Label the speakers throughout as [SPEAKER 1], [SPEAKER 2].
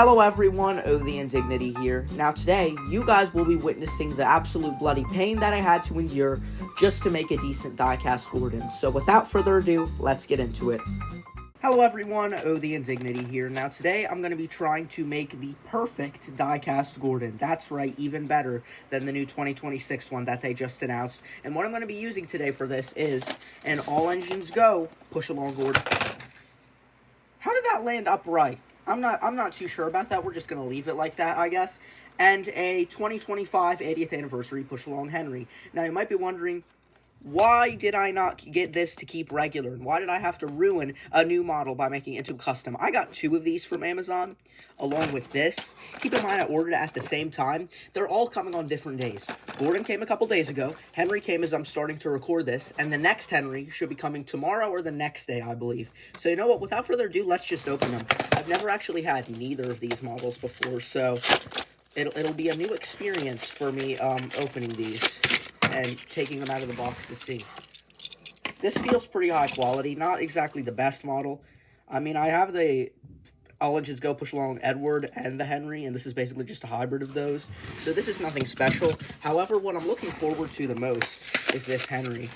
[SPEAKER 1] Hello everyone, Oh the Indignity here. Now today, you guys will be witnessing the absolute bloody pain that I had to endure just to make a decent diecast Gordon. So without further ado, let's get into it. Hello everyone, Oh the Indignity here. Now today, I'm going to be trying to make the perfect diecast Gordon. That's right, even better than the new 2026 one that they just announced. And what I'm going to be using today for this is an all engines go push-along Gordon. How did that land upright? I'm not too sure about that. We're just going to leave it like that, I guess. And a 2025 80th anniversary push-along Henry. Now, you might be wondering, why did I not get this to keep regular? And why did I have to ruin a new model by making it into custom? I got 2 of these from Amazon, along with this. Keep in mind, I ordered it at the same time. They're all coming on different days. Gordon came a couple days ago. Henry came as I'm starting to record this. And the next Henry should be coming tomorrow or the next day, I believe. So you know what? Without further ado, let's just open them. I've never actually had neither of these models before, so it'll be a new experience for me opening these and taking them out of the box to see. This feels pretty high quality, not exactly the best model. I mean, I have the All Engines Go Push Along Edward and the Henry, and this is basically just a hybrid of those. So this is nothing special. However, what I'm looking forward to the most is this Henry.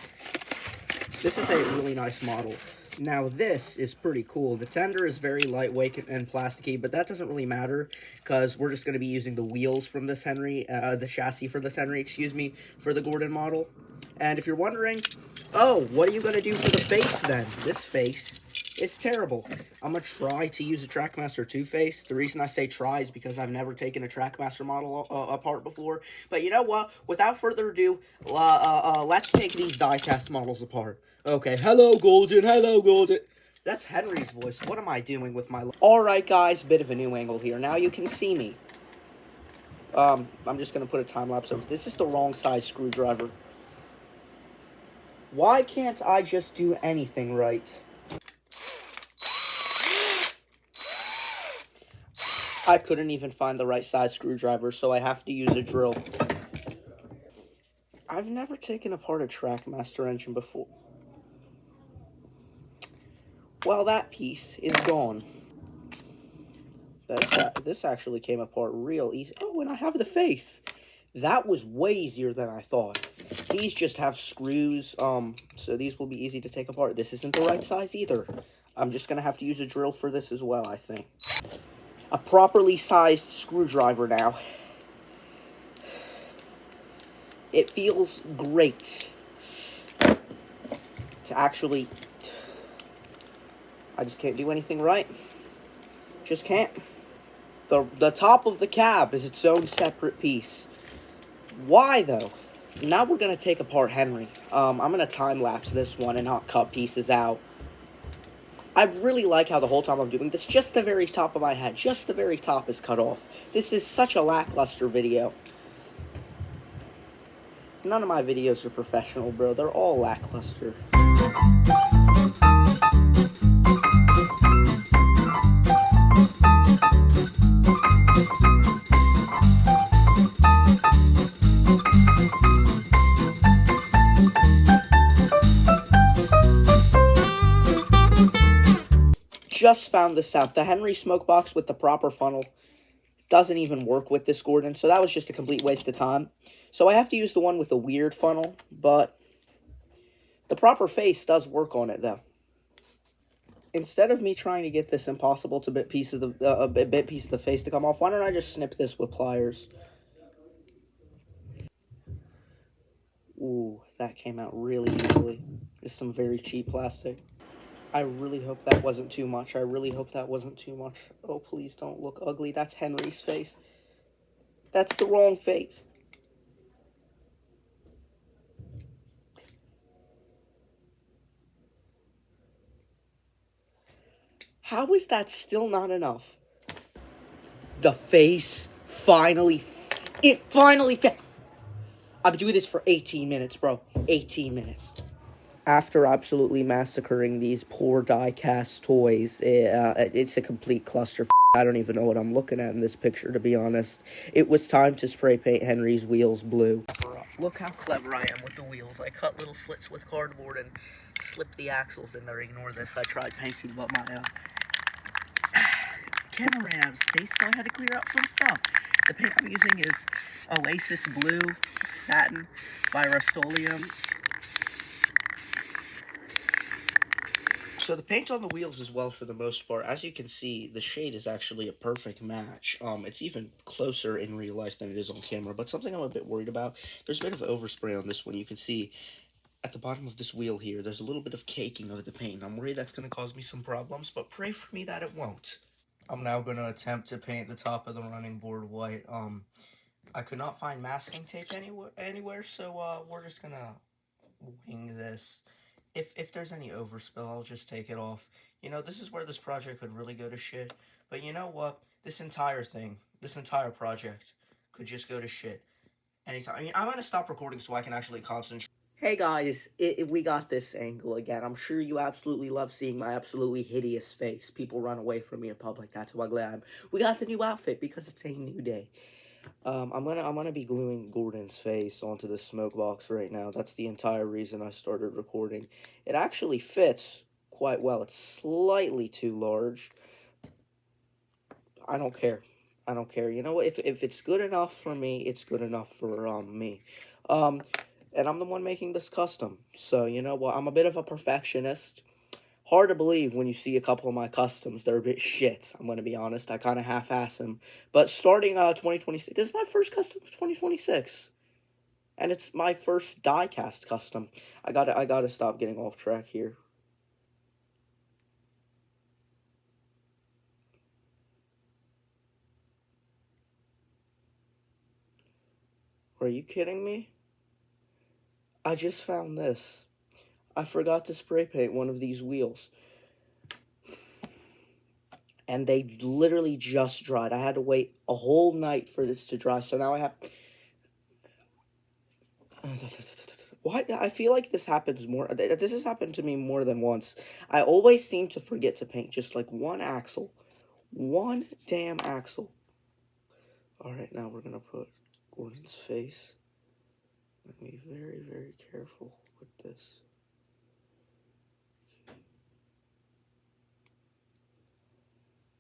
[SPEAKER 1] This is a really nice model. Now, this is pretty cool. The tender is very lightweight and plasticky, but that doesn't really matter because we're just going to be using the wheels from this Henry, the chassis for this Henry, excuse me, for the Gordon model. And if you're wondering, oh, what are you going to do for the face then? This face is terrible. I'm going to try to use a Trackmaster 2 face. The reason I say try is because I've never taken a Trackmaster model apart before. But you know what? Without further ado, let's take these diecast models apart. Okay, hello, Golden, hello, Golden. That's Henry's voice. What am I doing with my... Alright, guys, bit of a new angle here. Now you can see me. I'm just going to put a time-lapse over. This is the wrong size screwdriver. Why can't I just do anything right? I couldn't even find the right size screwdriver, so I have to use a drill. I've never taken apart a Trackmaster engine before. Well, that piece is gone. This actually came apart real easy. Oh, and I have the face. That was way easier than I thought. These just have screws, so these will be easy to take apart. This isn't the right size either. I'm just going to have to use a drill for this as well, I think. A properly sized screwdriver now. It feels great to actually... I just can't do anything right. Just can't. The top of the cab is its own separate piece. Why, though? Now we're going to take apart Henry. I'm going to time-lapse this one and not cut pieces out. I really like how the whole time I'm doing this, just the very top of my head, just the very top is cut off. This is such a lackluster video. None of my videos are professional, bro. They're all lackluster. Just found this out. The Henry smoke box with the proper funnel doesn't even work with this Gordon, so that was just a complete waste of time. So I have to use the one with the weird funnel, but the proper face does work on it, though. Instead of me trying to get this impossible to bit piece of the face to come off, why don't I just snip this with pliers? Ooh, that came out really easily. It's some very cheap plastic. I really hope that wasn't too much. I really hope that wasn't too much. Oh, please don't look ugly. That's Henry's face. That's the wrong face. How is that still not enough? The face finally... It finally... I'm doing this for 18 minutes, bro. 18 minutes. After absolutely massacring these poor diecast toys, it's a complete cluster. I don't even know what I'm looking at in this picture, to be honest. It was time to spray paint Henry's wheels blue. Look how clever I am with the wheels. I cut little slits with cardboard and slipped the axles in there. Ignore this. I tried painting, but my camera ran out of space, so I had to clear up some stuff. The paint I'm using is Oasis Blue Satin by Rust-Oleum. So the paint on the wheels as well, for the most part, as you can see, the shade is actually a perfect match. It's even closer in real life than it is on camera, but something I'm a bit worried about, there's a bit of overspray on this one. You can see at the bottom of this wheel here, there's a little bit of caking of the paint. I'm worried that's going to cause me some problems, but pray for me that it won't. I'm now going to attempt to paint the top of the running board white. I could not find masking tape anywhere, so we're just going to wing this. If there's any overspill, I'll just take it off. You know, this is where this project could really go to shit. But you know what? This entire project could just go to shit anytime. I mean, I'm going to stop recording so I can actually concentrate. Hey guys, we got this angle again. I'm sure you absolutely love seeing my absolutely hideous face. People run away from me in public. That's how ugly I am. We got the new outfit because it's a new day. I'm gonna be gluing Gordon's face onto the smoke box right now. That's the entire reason I started recording. It actually fits quite well. It's slightly too large. I don't care. I don't care. You know what? If it's good enough for me, it's good enough for me. And I'm the one making this custom. So you know what? I'm a bit of a perfectionist. Hard to believe when you see a couple of my customs. They're a bit shit, I'm going to be honest. I kind of half-ass them. But starting 2026, this is my first custom of 2026. And it's my first Diecast custom. I gotta stop getting off track here. Are you kidding me? I just found this. I forgot to spray paint one of these wheels. And they literally just dried. I had to wait a whole night for this to dry. So now I have... Why? I feel like this happens more... This has happened to me more than once. I always seem to forget to paint just like one axle. One damn axle. Alright, now we're going to put Gordon's face. I'm going to be very, very careful with this.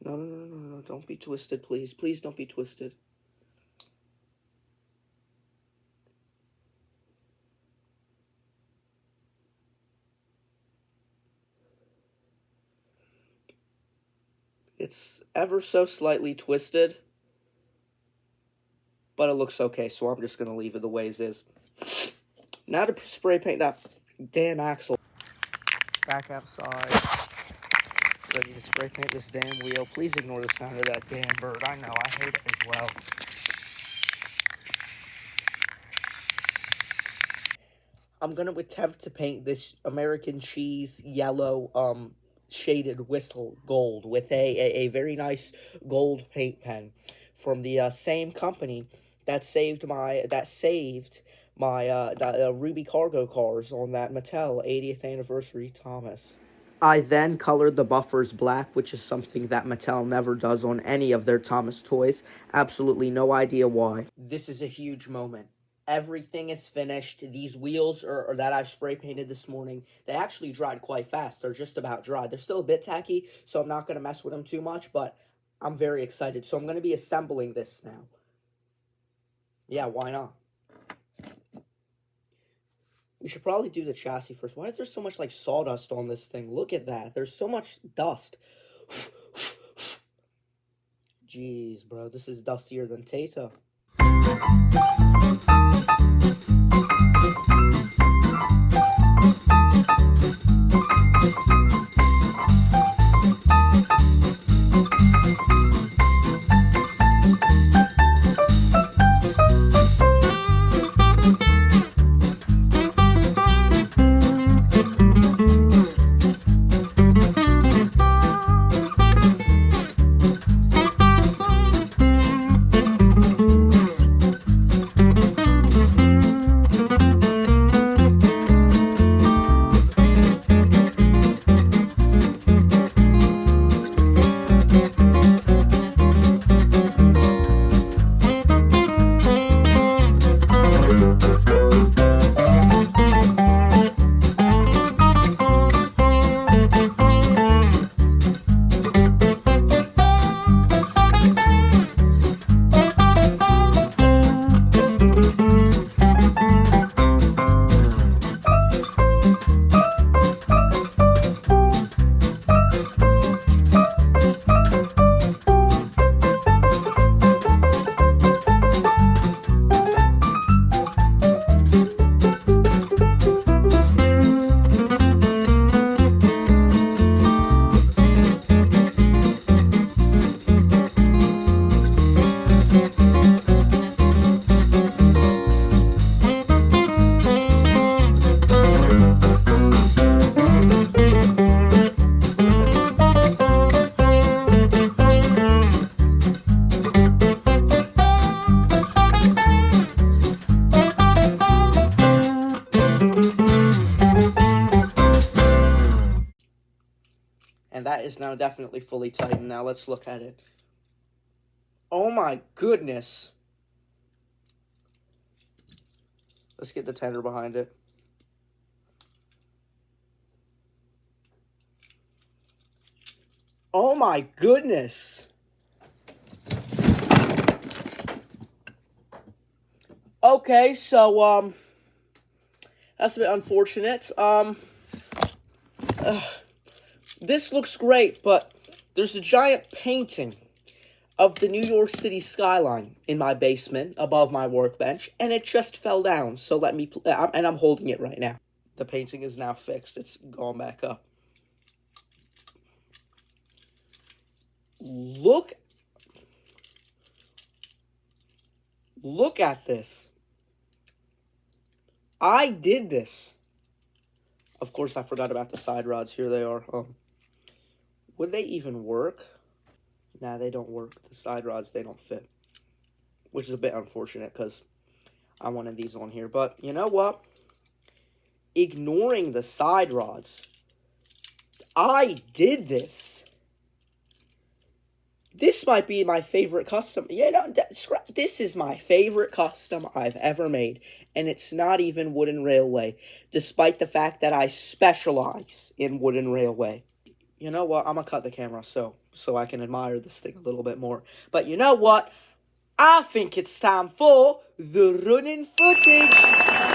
[SPEAKER 1] No, don't be twisted, please. Please don't be twisted. It's ever so slightly twisted, but it looks okay, so I'm just going to leave it the way it is. Now to spray paint that damn axle. Back outside. Ready to spray paint this damn wheel. Please ignore the sound of that damn bird. I know, I hate it as well. I'm going to attempt to paint this American cheese yellow, shaded whistle gold with a very nice gold paint pen from the same company that saved my Ruby cargo cars on that Mattel 80th anniversary Thomas. I then colored the buffers black, which is something that Mattel never does on any of their Thomas toys. Absolutely no idea why. This is a huge moment. Everything is finished. These wheels are that I spray painted this morning, they actually dried quite fast. They're just about dry. They're still a bit tacky, so I'm not going to mess with them too much, but I'm very excited. So I'm going to be assembling this now. Yeah, why not? We should probably do the chassis first. Why is there so much, like, sawdust on this thing? Look at that. There's so much dust. Jeez, bro. This is dustier than Tata. that is now definitely fully tightened. Now let's look at it. Oh my goodness. Let's get the tender behind it. Oh my goodness. Okay, so, that's a bit unfortunate. This looks great, but there's a giant painting of the New York City skyline in my basement above my workbench, and it just fell down. So let me, and I'm holding it right now. The painting is now fixed. It's gone back up. Look at this. I did this. Of course, I forgot about the side rods. Here they are. Would they even work? Nah, they don't work. The side rods, they don't fit. Which is a bit unfortunate because I wanted these on here. But you know what? Ignoring the side rods, I did this. This might be my favorite custom. Yeah, no, this is my favorite custom I've ever made. And it's not even wooden railway, despite the fact that I specialize in wooden railway. You know what? I'm going to cut the camera so I can admire this thing a little bit more. But you know what? I think it's time for the running footage.